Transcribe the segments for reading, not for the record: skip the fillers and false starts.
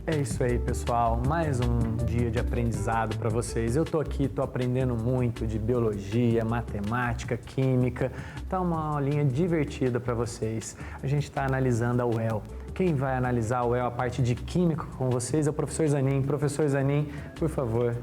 É isso aí, pessoal. Mais um dia de aprendizado para vocês. Eu tô aqui, tô aprendendo muito de biologia, matemática, química. Tá uma aulinha divertida para vocês. A gente está analisando a UEL. Quem vai analisar a UEL, a parte de química com vocês, é o professor Zanin. Professor Zanin, por favor.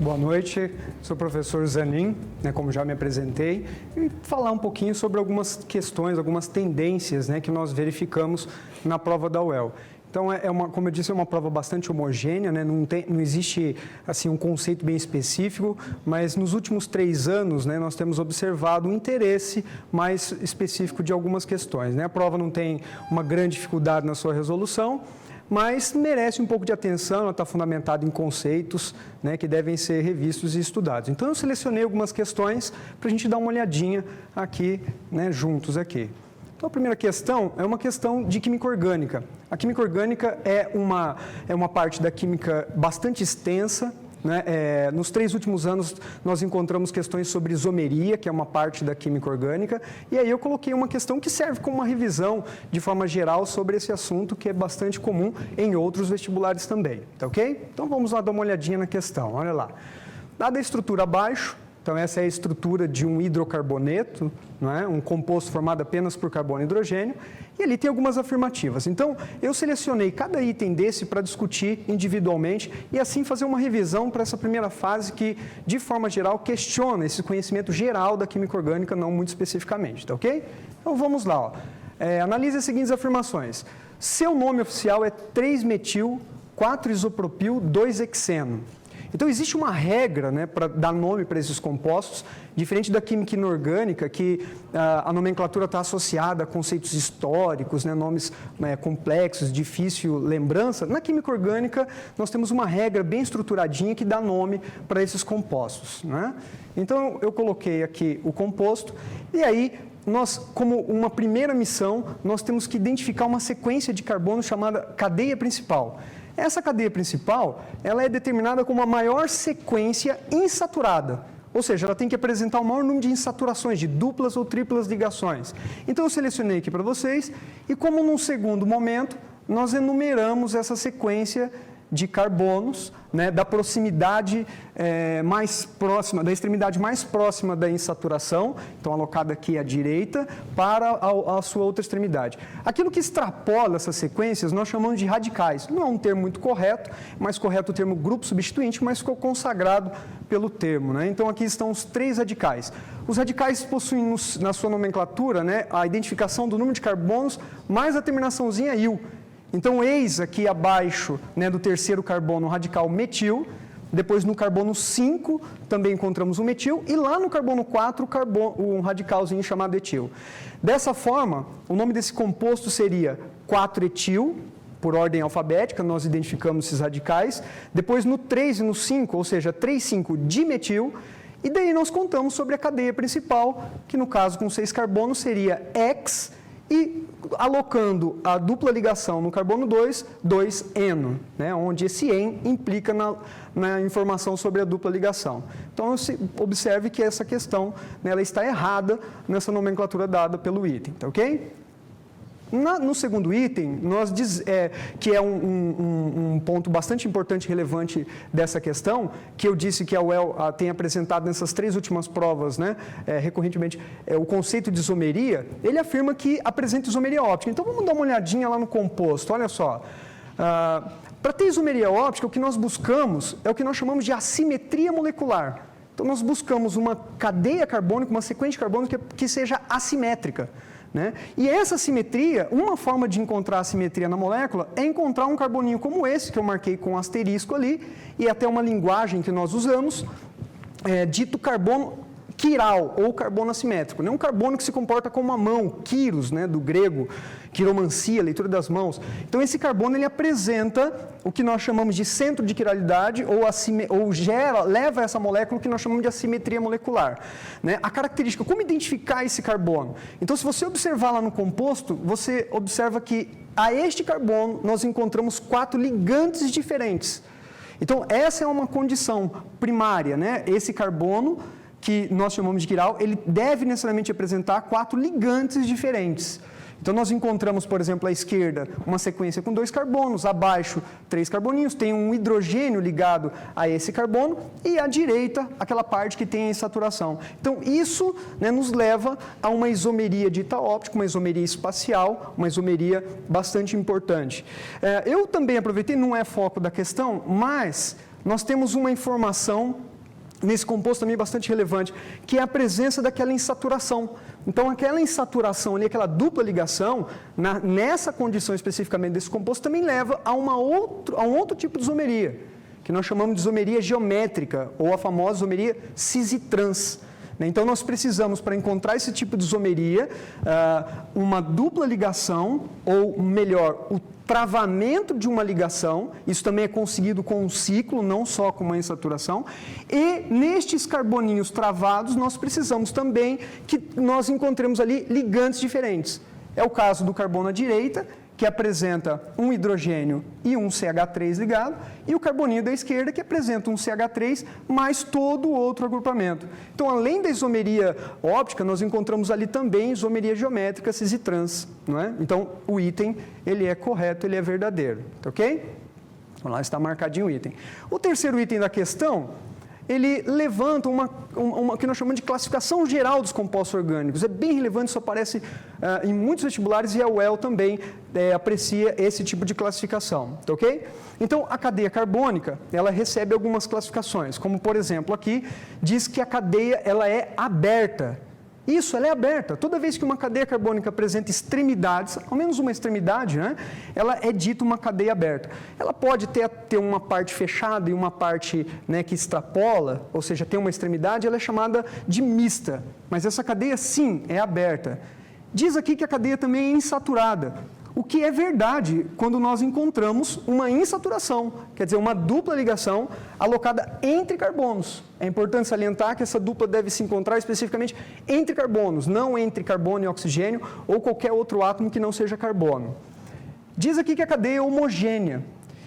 Boa noite, sou o professor Zanin, como já me apresentei, e falar um pouquinho sobre algumas questões, algumas tendências que nós verificamos na prova da UEL. Então, como eu disse, é uma prova bastante homogênea, não existe assim, um conceito bem específico, mas nos últimos 3 anos nós temos observado um interesse mais específico de algumas questões. A prova não tem uma grande dificuldade na sua resolução, mas merece um pouco de atenção, ela está fundamentada em conceitos que devem ser revistos e estudados. Então, eu selecionei algumas questões para a gente dar uma olhadinha aqui, juntos aqui. Então, a primeira questão é uma questão de química orgânica. A química orgânica é uma parte da química bastante extensa. Nos 3 últimos anos, nós encontramos questões sobre isomeria, que é uma parte da química orgânica, e aí eu coloquei uma questão que serve como uma revisão, de forma geral, sobre esse assunto, que é bastante comum em outros vestibulares também, tá ok? Então, vamos lá dar uma olhadinha na questão, olha lá. Dada a estrutura abaixo, então essa é a estrutura de um hidrocarboneto, um composto formado apenas por carbono e hidrogênio, e ali tem algumas afirmativas. Então, eu selecionei cada item desse para discutir individualmente e assim fazer uma revisão para essa primeira fase que, de forma geral, questiona esse conhecimento geral da química orgânica, não muito especificamente, tá ok? Então, vamos lá. Ó. Analise as seguintes afirmações. Seu nome oficial é 3-metil, 4-isopropil, 2-hexeno. Então, existe uma regra para dar nome para esses compostos, diferente da química inorgânica, que a nomenclatura está associada a conceitos históricos, nomes complexos, difícil lembrança. Na química orgânica, nós temos uma regra bem estruturadinha que dá nome para esses compostos. Então, eu coloquei aqui o composto, e aí, nós, como uma primeira missão, nós temos que identificar uma sequência de carbono chamada cadeia principal. Essa cadeia principal, ela é determinada como a maior sequência insaturada, ou seja, ela tem que apresentar o maior número de insaturações, de duplas ou triplas ligações. Então, eu selecionei aqui para vocês, e como num segundo momento, nós enumeramos essa sequência de carbonos, da proximidade mais próxima, da extremidade mais próxima da insaturação, então alocada aqui à direita, para a sua outra extremidade. Aquilo que extrapola essas sequências nós chamamos de radicais. Não é um termo muito correto, mais correto o termo grupo substituinte, mas ficou consagrado pelo termo. Então aqui estão os 3 radicais. Os radicais possuem na sua nomenclatura a identificação do número de carbonos mais a terminaçãozinha -il. Então, eis aqui abaixo do terceiro carbono o radical metil, depois no carbono 5 também encontramos o metil, e lá no carbono 4 um radicalzinho chamado etil. Dessa forma, o nome desse composto seria 4-etil, por ordem alfabética, nós identificamos esses radicais, depois no 3 e no 5, ou seja, 3,5-dimetil, e daí nós contamos sobre a cadeia principal, que no caso com 6 carbonos seria X, e alocando a dupla ligação no carbono 2, 2-eno, onde esse en implica na informação sobre a dupla ligação. Então, observe que essa questão ela está errada nessa nomenclatura dada pelo item, tá ok? No segundo item, que é um ponto bastante importante e relevante dessa questão, que eu disse que a UEL tem apresentado nessas 3 últimas provas, recorrentemente, o conceito de isomeria, ele afirma que apresenta isomeria óptica. Então, vamos dar uma olhadinha lá no composto, olha só. Para ter isomeria óptica, o que nós buscamos é o que nós chamamos de assimetria molecular. Então, nós buscamos uma cadeia carbônica, uma sequência de carbono que seja assimétrica. E essa simetria, uma forma de encontrar a simetria na molécula é encontrar um carboninho como esse, que eu marquei com um asterisco ali, e até uma linguagem que nós usamos, dito carbono quiral, ou carbono assimétrico. Um carbono que se comporta como uma mão, quiros, do grego, quiromancia, leitura das mãos. Então, esse carbono ele apresenta o que nós chamamos de centro de quiralidade, leva essa molécula o que nós chamamos de assimetria molecular. A característica, como identificar esse carbono? Então, se você observar lá no composto, você observa que a este carbono nós encontramos 4 ligantes diferentes. Então, essa é uma condição primária, Esse carbono que nós chamamos de quiral, ele deve necessariamente apresentar 4 ligantes diferentes. Então, nós encontramos, por exemplo, à esquerda, uma sequência com 2 carbonos, abaixo 3 carboninhos, tem um hidrogênio ligado a esse carbono, e à direita, aquela parte que tem a insaturação. Então, isso, né, nos leva a uma isomeria dita óptica, uma isomeria espacial, uma isomeria bastante importante. Eu também aproveitei, não é foco da questão, mas nós temos uma informação nesse composto também bastante relevante, que é a presença daquela insaturação. Então, aquela insaturação ali, aquela dupla ligação, nessa condição especificamente desse composto, também leva a um outro tipo de isomeria, que nós chamamos de isomeria geométrica, ou a famosa isomeria cis-trans. Então, nós precisamos, para encontrar esse tipo de isomeria, uma dupla ligação, ou melhor, o travamento de uma ligação, isso também é conseguido com um ciclo, não só com uma insaturação, e nestes carboninhos travados, nós precisamos também que nós encontremos ali ligantes diferentes. É o caso do carbono à direita, que apresenta um hidrogênio e um CH3 ligado, e o carboninho da esquerda, que apresenta um CH3 mais todo o outro agrupamento. Então, além da isomeria óptica, nós encontramos ali também isomeria geométrica cis e trans, não é? Então, o item, ele é correto, ele é verdadeiro, tá ok? Então, lá está marcadinho o item. O terceiro item da questão, ele levanta uma que nós chamamos de classificação geral dos compostos orgânicos. É bem relevante, isso aparece em muitos vestibulares e a UEL também aprecia esse tipo de classificação, tá ok? Então, a cadeia carbônica, ela recebe algumas classificações, como, por exemplo, aqui, diz que a cadeia ela é aberta. Isso, ela é aberta. Toda vez que uma cadeia carbônica apresenta extremidades, ao menos uma extremidade, né, ela é dita uma cadeia aberta. Ela pode ter uma parte fechada e uma parte, né, que extrapola, ou seja, tem uma extremidade, ela é chamada de mista. Mas essa cadeia, sim, é aberta. Diz aqui que a cadeia também é insaturada, o que é verdade quando nós encontramos uma insaturação, quer dizer, uma dupla ligação alocada entre carbonos. É importante salientar que essa dupla deve se encontrar especificamente entre carbonos, não entre carbono e oxigênio ou qualquer outro átomo que não seja carbono. Diz aqui que a cadeia é homogênea.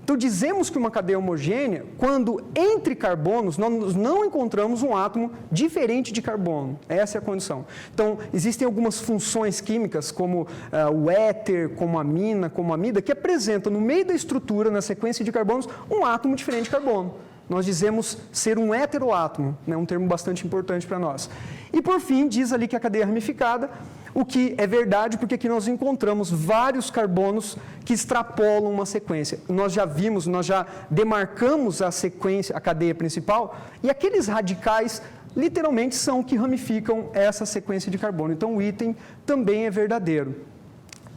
Então, dizemos que uma cadeia é homogênea quando entre carbonos nós não encontramos um átomo diferente de carbono. Essa é a condição. Então, existem algumas funções químicas, como o éter, como a amina, como a amida, que apresentam no meio da estrutura, na sequência de carbonos, um átomo diferente de carbono. Nós dizemos ser um heteroátomo, né? Um termo bastante importante para nós. E, por fim, diz ali que a cadeia é ramificada, o que é verdade, porque aqui nós encontramos vários carbonos que extrapolam uma sequência. Nós já vimos, nós já demarcamos a sequência, a cadeia principal, e aqueles radicais, literalmente, são que ramificam essa sequência de carbono. Então, o item também é verdadeiro.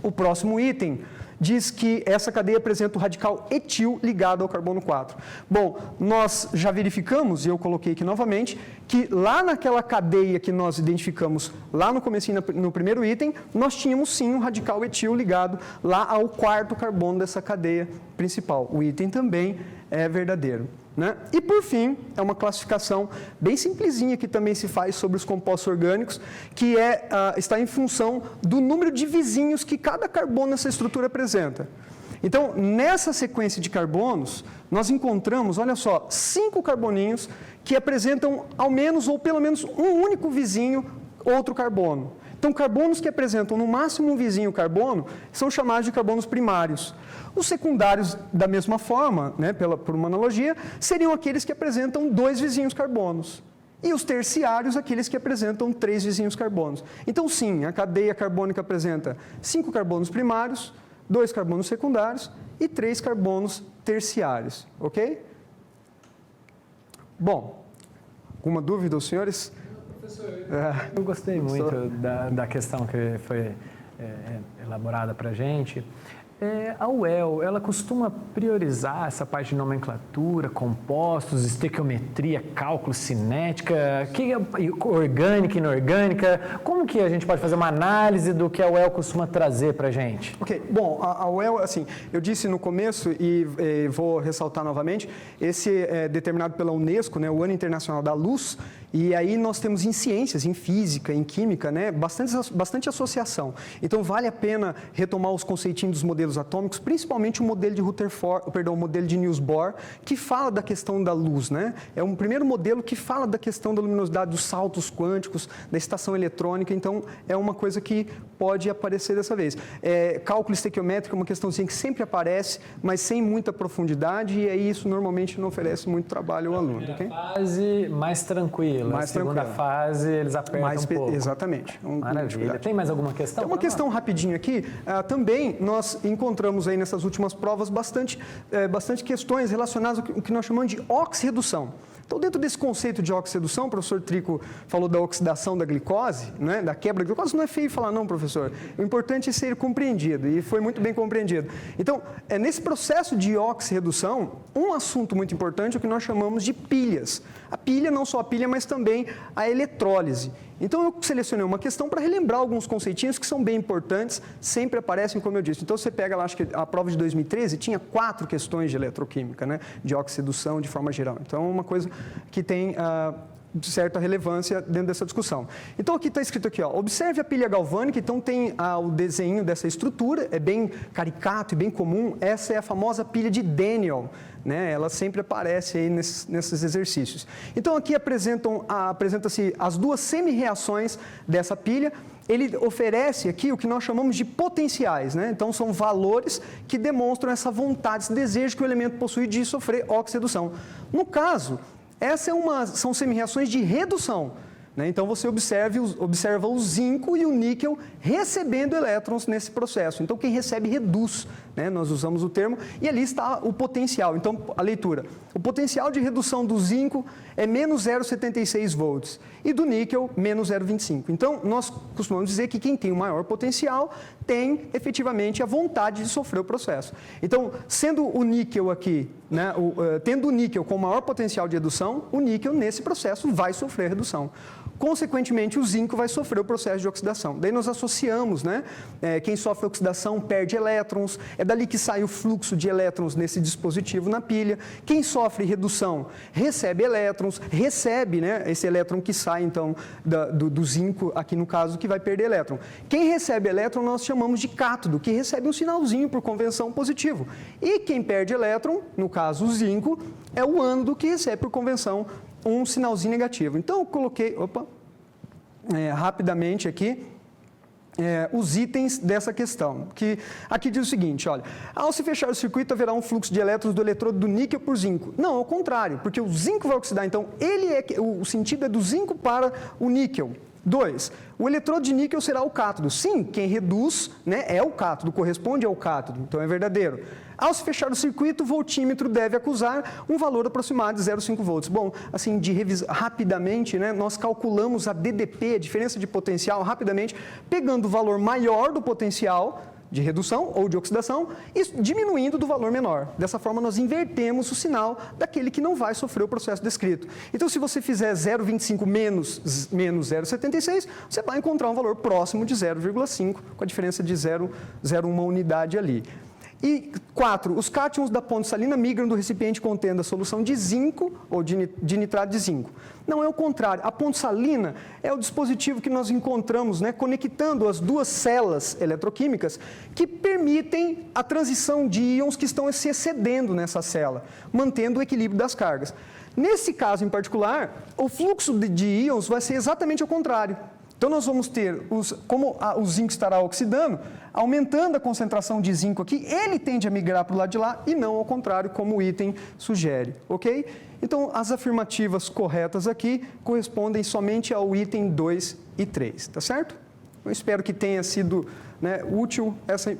O próximo item diz que essa cadeia apresenta o radical etil ligado ao carbono 4. Bom, nós já verificamos, e eu coloquei aqui novamente, que lá naquela cadeia que nós identificamos lá no comecinho, no primeiro item, nós tínhamos sim um radical etil ligado lá ao quarto carbono dessa cadeia principal. O item também é verdadeiro, né? E por fim, é uma classificação bem simplesinha que também se faz sobre os compostos orgânicos, que está em função do número de vizinhos que cada carbono nessa estrutura apresenta. Então, nessa sequência de carbonos, nós encontramos, olha só, 5 carboninhos que apresentam ao menos ou pelo menos um único vizinho, outro carbono. Então, carbonos que apresentam no máximo um vizinho carbono são chamados de carbonos primários. Os secundários, da mesma forma, né, por uma analogia, seriam aqueles que apresentam 2 vizinhos carbonos. E os terciários, aqueles que apresentam 3 vizinhos carbonos. Então, sim, a cadeia carbônica apresenta 5 carbonos primários, 2 carbonos secundários e 3 carbonos terciários, ok? Bom, alguma dúvida, os senhores? Eu gostei muito da questão que foi elaborada para a gente. A UEL, ela costuma priorizar essa parte de nomenclatura, compostos, estequiometria, cálculo, cinética, que é orgânica e inorgânica. Como que a gente pode fazer uma análise do que a UEL costuma trazer para a gente? Ok, bom, a UEL, assim, eu disse no começo e vou ressaltar novamente, esse é determinado pela Unesco, né, o Ano Internacional da Luz, E aí nós temos em ciências, em física, em química, né, bastante associação. Então vale a pena retomar os conceitinhos dos modelos atômicos, principalmente o modelo de o modelo de Niels Bohr, que fala da questão da luz, né? É um primeiro modelo que fala da questão da luminosidade, dos saltos quânticos, da estação eletrônica, então é uma coisa que pode aparecer dessa vez. Cálculo estequiométrico é uma questãozinha que sempre aparece, mas sem muita profundidade, e aí isso normalmente não oferece muito trabalho ao aluno. A fase mais tranquila. A segunda fase, eles apertam um pouco. Exatamente. Maravilha. Tem mais alguma questão? Tem uma questão rapidinho aqui. Também nós encontramos aí nessas últimas provas bastante questões relacionadas ao que nós chamamos de oxirredução. Então, dentro desse conceito de oxirredução, o professor Trico falou da oxidação da glicose, né, da quebra da glicose. Não é feio falar não, professor. O importante é ser compreendido, e foi muito bem compreendido. Então, nesse processo de oxirredução, um assunto muito importante é o que nós chamamos de pilhas. A pilha, não só a pilha, mas também a eletrólise. Então, eu selecionei uma questão para relembrar alguns conceitinhos que são bem importantes, sempre aparecem, como eu disse. Então, você pega lá, acho que a prova de 2013 tinha 4 questões de eletroquímica, né, de oxidação de forma geral. Então, é uma coisa que tem certa relevância dentro dessa discussão. Então, aqui está escrito aqui, ó, observe a pilha galvânica, então tem o desenho dessa estrutura, é bem caricato e bem comum, essa é a famosa pilha de Daniel, né? Ela sempre aparece aí nesses exercícios. Então, aqui apresenta-se as duas semi-reações dessa pilha. Ele oferece aqui o que nós chamamos de potenciais, né? Então, são valores que demonstram essa vontade, esse desejo que o elemento possui de sofrer oxidação. No caso, são semi-reações de redução, né? Então, você observa o zinco e o níquel recebendo elétrons nesse processo. Então, quem recebe reduz, né? Nós usamos o termo, e ali está o potencial. Então, a leitura. O potencial de redução do zinco é menos 0,76 volts e do níquel, menos 0,25. Então, nós costumamos dizer que quem tem o maior potencial tem, efetivamente, a vontade de sofrer o processo. Então, sendo o níquel aqui, né, tendo o níquel com maior potencial de redução, o níquel, nesse processo, vai sofrer redução. Consequentemente, o zinco vai sofrer o processo de oxidação. Daí nós associamos, né? Quem sofre oxidação perde elétrons, é dali que sai o fluxo de elétrons nesse dispositivo na pilha. Quem sofre redução recebe elétrons, né, esse elétron que sai, então, do zinco, aqui no caso, que vai perder elétron. Quem recebe elétron nós chamamos de cátodo, que recebe um sinalzinho por convenção positivo. E quem perde elétron, no caso o zinco, é o ânodo que recebe por convenção um sinalzinho negativo. Então, eu coloquei, rapidamente aqui, os itens dessa questão, que aqui diz o seguinte, olha, ao se fechar o circuito haverá um fluxo de elétrons do eletrodo do níquel por zinco. Não, ao contrário, porque o zinco vai oxidar, então o sentido é do zinco para o níquel. 2. O eletrodo de níquel será o cátodo. Sim, quem reduz, né, é o cátodo, corresponde ao cátodo, então é verdadeiro. Ao se fechar o circuito, o voltímetro deve acusar um valor aproximado de 0,5 volts. Bom, assim, rapidamente, né, nós calculamos a DDP, a diferença de potencial, rapidamente, pegando o valor maior do potencial de redução ou de oxidação e diminuindo do valor menor. Dessa forma, nós invertemos o sinal daquele que não vai sofrer o processo descrito. Então, se você fizer 0,25 menos 0,76, você vai encontrar um valor próximo de 0,5, com a diferença de 0,01 unidade ali. E 4, os cátions da ponte salina migram do recipiente contendo a solução de zinco ou de nitrato de zinco. Não é o contrário. A ponte salina é o dispositivo que nós encontramos, né, conectando as duas células eletroquímicas que permitem a transição de íons que estão se excedendo nessa célula, mantendo o equilíbrio das cargas. Nesse caso em particular, o fluxo de íons vai ser exatamente ao contrário. Então, nós vamos ter, como o zinco estará oxidando, aumentando a concentração de zinco aqui, ele tende a migrar para o lado de lá e não ao contrário, como o item sugere, ok? Então, as afirmativas corretas aqui correspondem somente ao item 2 e 3, tá certo? Eu espero que tenha sido, né, útil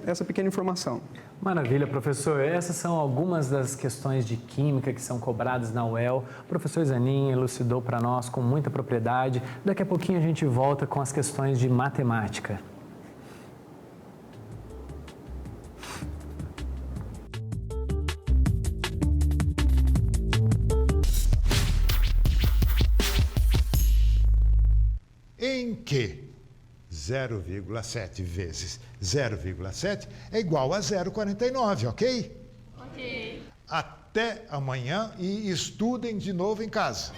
essa pequena informação. Maravilha, professor. Essas são algumas das questões de química que são cobradas na UEL. O professor Zanin elucidou para nós com muita propriedade. Daqui a pouquinho a gente volta com as questões de matemática. Em que 0,7 vezes 0,7 é igual a 0,49, ok? Ok. Até amanhã e estudem de novo em casa.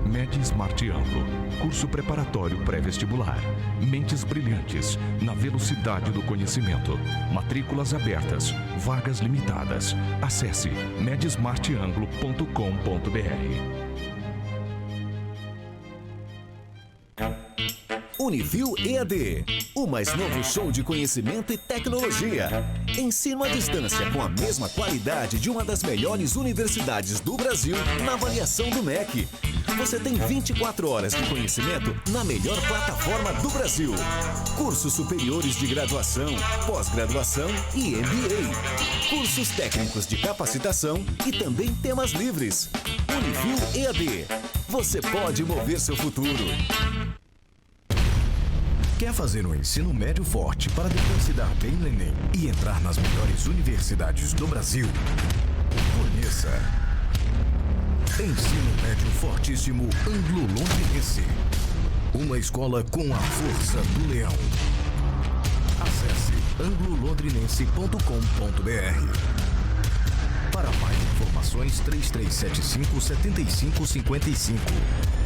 Med Smart Anglo, curso preparatório pré-vestibular. Mentes brilhantes, na velocidade do conhecimento. Matrículas abertas, vagas limitadas. Acesse medsmartanglo.com.br. Univil EAD, o mais novo show de conhecimento e tecnologia. Ensino à distância com a mesma qualidade de uma das melhores universidades do Brasil na avaliação do MEC. Você tem 24 horas de conhecimento na melhor plataforma do Brasil. Cursos superiores de graduação, pós-graduação e MBA. Cursos técnicos de capacitação e também temas livres. Univil EAD. Você pode mover seu futuro. Quer fazer um ensino médio forte para depois se dar bem no Enem e entrar nas melhores universidades do Brasil? Conheça Ensino Médio Fortíssimo Anglo-Londrinense. Uma escola com a força do leão. Acesse anglolondrinense.com.br. Para mais informações, 3375-7555.